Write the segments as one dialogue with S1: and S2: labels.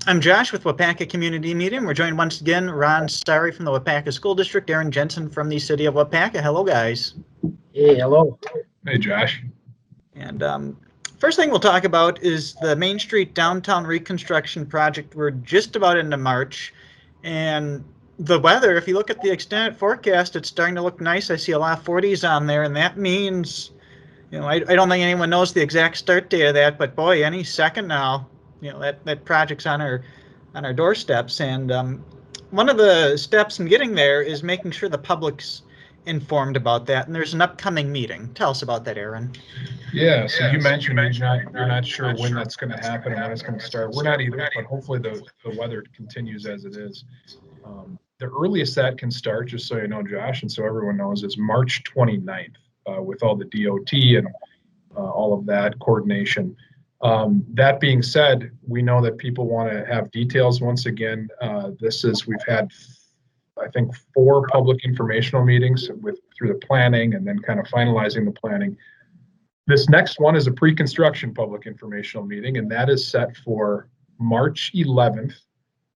S1: I'm Josh with Waupaca Community Media. We're joined once again, Ron Starry from the Waupaca School District, Aaron Jensen from the City of Waupaca. Hello, guys.
S2: Hey, hello.
S3: Hey, Josh.
S1: And first thing we'll talk about is the Main Street Downtown Reconstruction Project. We're just about into March, and the weather, if you look at the extended forecast, it's starting to look nice. I see a lot of 40s on there, and that means, I don't think anyone knows the exact start date of that, but boy, any second now, that project's on our doorsteps. And one of the steps in getting there is making sure the public's informed about that, and there's an upcoming meeting. Tell us about that, Aaron.
S3: Yeah, so you mentioned you're not sure when that's going to happen and when it's going to start. We're not either, but hopefully the weather continues as it is. The earliest that can start, just so you know, Josh, and so everyone knows, is March 29th with all the DOT and all of that coordination. That being said, we know that people want to have details. Once again, we've had, I think, 4 public informational meetings through the planning and then kind of finalizing the planning. This next one is a pre-construction public informational meeting, and that is set for March 11th.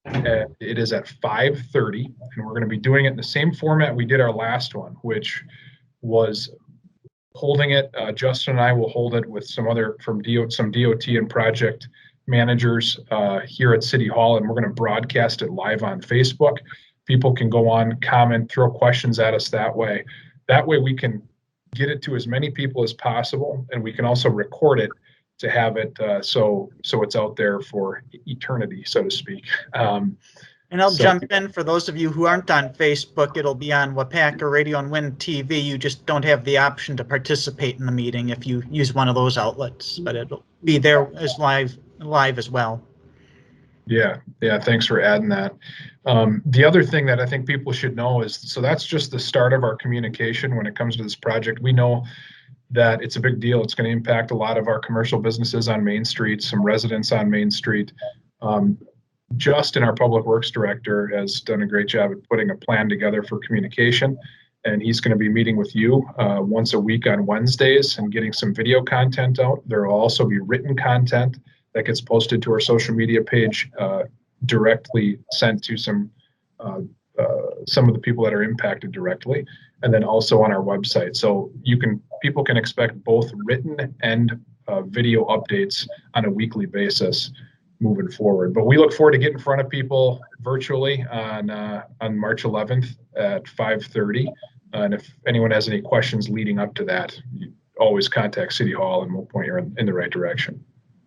S3: It is at 5:30, and we're going to be doing it in the same format we did our last one, which was holding it. Justin and I will hold it with some DOT and project managers here at City Hall, and we're going to broadcast it live on Facebook. People can go on, comment, throw questions at us that way. That way we can get it to as many people as possible, and we can also record it to have it so it's out there for eternity, so to speak.
S1: And I'll jump in for those of you who aren't on Facebook. It'll be on Waupaca Radio and Win TV. You just don't have the option to participate in the meeting if you use one of those outlets, but it'll be there as live as well.
S3: Yeah, thanks for adding that. The other thing that I think people should know is, so that's just the start of our communication when it comes to this project. We know that it's a big deal. It's going to impact a lot of our commercial businesses on Main Street, some residents on Main Street. Justin, our public works director, has done a great job at putting a plan together for communication, and he's going to be meeting with you once a week on Wednesdays and getting some video content out. There will also be written content that gets posted to our social media page, directly sent to some of the people that are impacted directly, and then also on our website. So people can expect both written and video updates on a weekly basis moving forward. But we look forward to getting in front of people virtually on March 11th at 5:30. And if anyone has any questions leading up to that, you always contact City Hall and we'll point you in the right direction.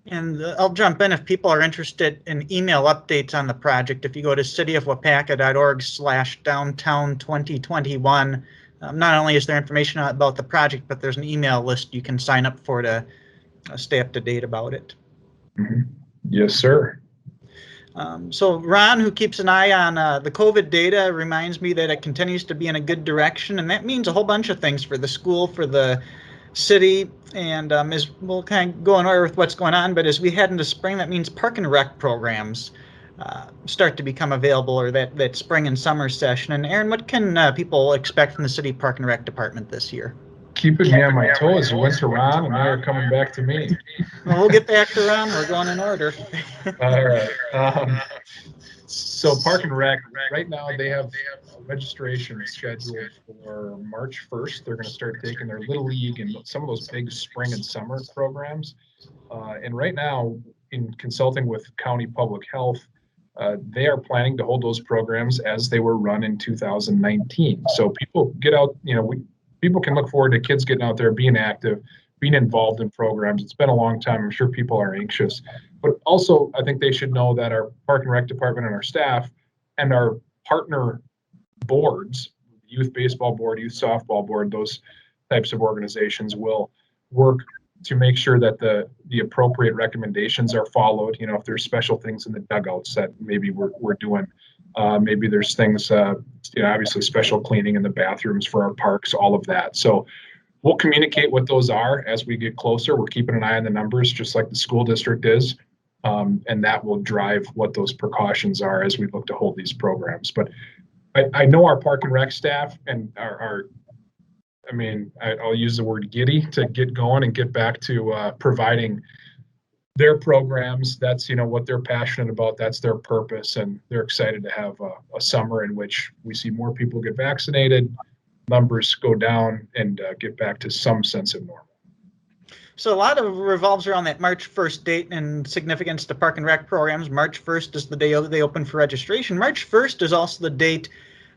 S1: And I'll jump in if people are interested in email updates on the project. If you go to citywaupaca.org/downtown2021, not only is there information about the project, but there's an email list you can sign up for to stay up to date about it.
S3: Mm-hmm. Yes, sir.
S1: So Ron, who keeps an eye on the COVID data, reminds me that it continues to be in a good direction, and that means a whole bunch of things for the school, for the city, and as we'll kind of go in order with what's going on, but as we head into spring, that means park and rec programs start to become available, or that spring and summer session. And Aaron, what can people expect from the city park and rec department this year?
S3: Keeping me on my toes. You went to Ron, and now you're coming back to me.
S1: Well, we'll get back to Ron. We're going in order.
S3: All right. So Park and Rec, right now they have registration scheduled for March 1st. They're going to start taking their Little League and some of those big spring and summer programs. And right now, in consulting with County Public Health, they are planning to hold those programs as they were run in 2019. So people get out, people can look forward to kids getting out there, being active, being involved in programs. It's been a long time. I'm sure people are anxious. But also, I think they should know that our Park and Rec department and our staff and our partner boards, Youth Baseball Board, Youth Softball Board, those types of organizations will work to make sure that the appropriate recommendations are followed. If there's special things in the dugouts that maybe we're doing, maybe there's things, obviously special cleaning in the bathrooms for our parks, all of that. So we'll communicate what those are as we get closer. We're keeping an eye on the numbers, just like the school district is. And that will drive what those precautions are as we look to hold these programs. But I know our Park and Rec staff and I'll use the word giddy to get going and get back to providing their programs. That's, what they're passionate about. That's their purpose. And they're excited to have a summer in which we see more people get vaccinated, numbers go down, and get back to some sense of normal.
S1: So a lot of revolves around that March 1st date and significance to Park and Rec programs. March 1st is the day they open for registration. March 1st is also the date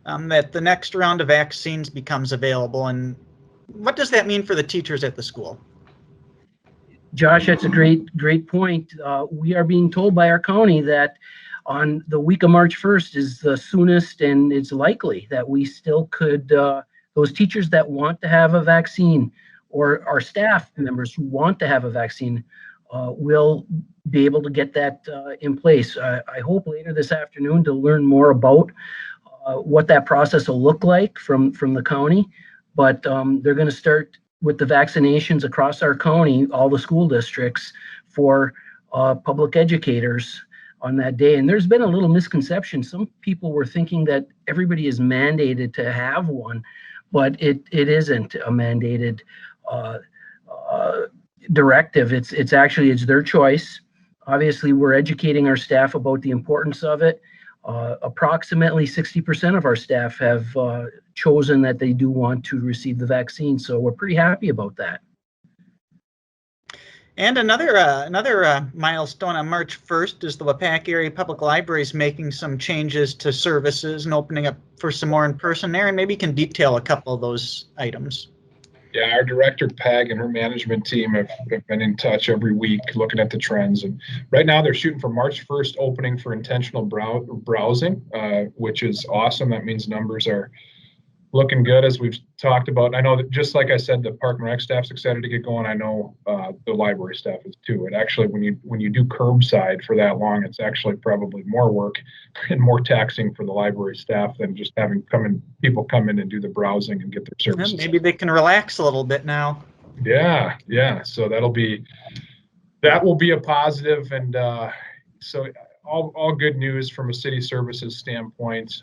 S1: that the next round of vaccines becomes available. And what does that mean for the teachers at the school?
S2: Josh, that's a great point. We are being told by our county that on the week of March 1st is the soonest, and it's likely that we still could, those teachers that want to have a vaccine or our staff members who want to have a vaccine will be able to get that in place. I hope later this afternoon to learn more about what that process will look like from the county, but they're going to start with the vaccinations across our county, all the school districts, for public educators on that day. And there's been a little misconception. Some people were thinking that everybody is mandated to have one, but it isn't a mandated directive. It's actually their choice. Obviously, we're educating our staff about the importance of it. Approximately 60% of our staff have chosen that they do want to receive the vaccine, so we're pretty happy about that.
S1: And another milestone on March 1st is the Waupaca Area Public Libraries making some changes to services and opening up for some more in person. Aaron, maybe you can detail a couple of those items.
S3: Yeah, our director, Peg, and her management team have been in touch every week looking at the trends. And right now they're shooting for March 1st opening for intentional browsing, which is awesome. That means numbers are looking good, as we've talked about. I know that, just like I said, the Park and Rec staff's excited to get going. I know the library staff is too. And actually, when you do curbside for that long, it's actually probably more work and more taxing for the library staff than just having people come in and do the browsing and get their services.
S1: And maybe they can relax a little bit now.
S3: Yeah. So that will be a positive, and so all good news from a city services standpoint.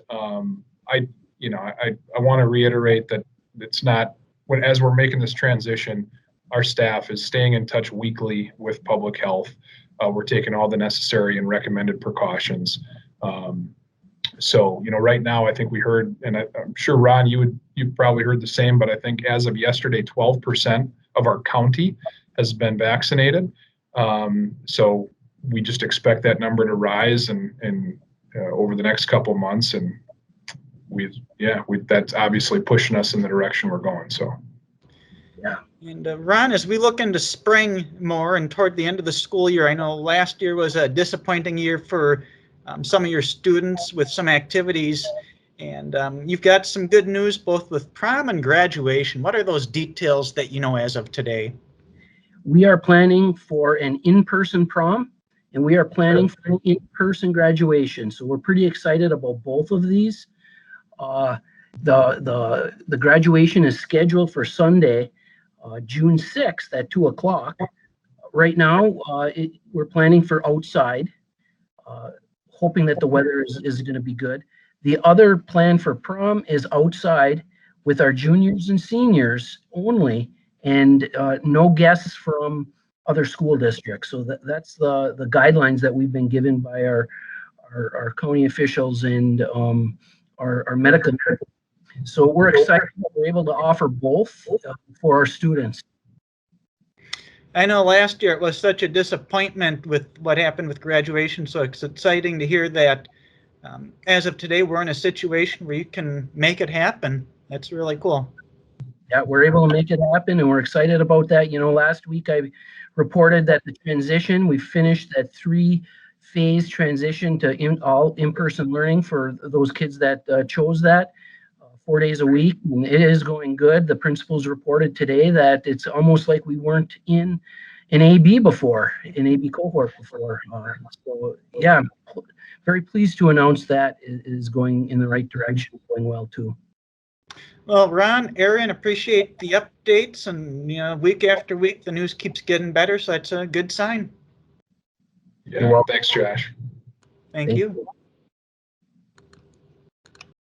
S3: I want to reiterate that it's not, as we're making this transition, our staff is staying in touch weekly with public health. We're taking all the necessary and recommended precautions. So, right now, I think we heard, and I'm sure, Ron, you probably heard the same, but I think as of yesterday, 12% of our county has been vaccinated. So we just expect that number to rise and over the next couple of months, and that's obviously pushing us in the direction we're going. So,
S2: yeah.
S1: And Ron, as we look into spring more and toward the end of the school year, I know last year was a disappointing year for some of your students with some activities, and you've got some good news both with prom and graduation. What are those details that you know as of today?
S2: We are planning for an in-person prom, and we are planning for an in-person graduation. So we're pretty excited about both of these. The graduation is scheduled for Sunday, June 6th at 2:00. Right now, we're planning for outside, hoping that the weather is going to be good. The other plan for prom is outside with our juniors and seniors only, and no guests from other school districts. So that's the guidelines that we've been given by our county officials and our medical. So we're excited that we're able to offer both for our students.
S1: I know last year it was such a disappointment with what happened with graduation, so it's exciting to hear that as of today we're in a situation where you can make it happen. That's really cool.
S2: Yeah, we're able to make it happen, and we're excited about that. Last week I reported that the transition, we finished that 3-phase transition to all in-person learning for those kids that chose that 4 days a week, and it is going good. The principals reported today that it's almost like we weren't in an AB cohort before. So yeah, I'm very pleased to announce that it is going in the right direction, going well too.
S1: Well, Ron, Aaron, appreciate the updates, and week after week the news keeps getting better, so that's a good sign.
S3: Yeah, thanks, Josh.
S1: Thank you.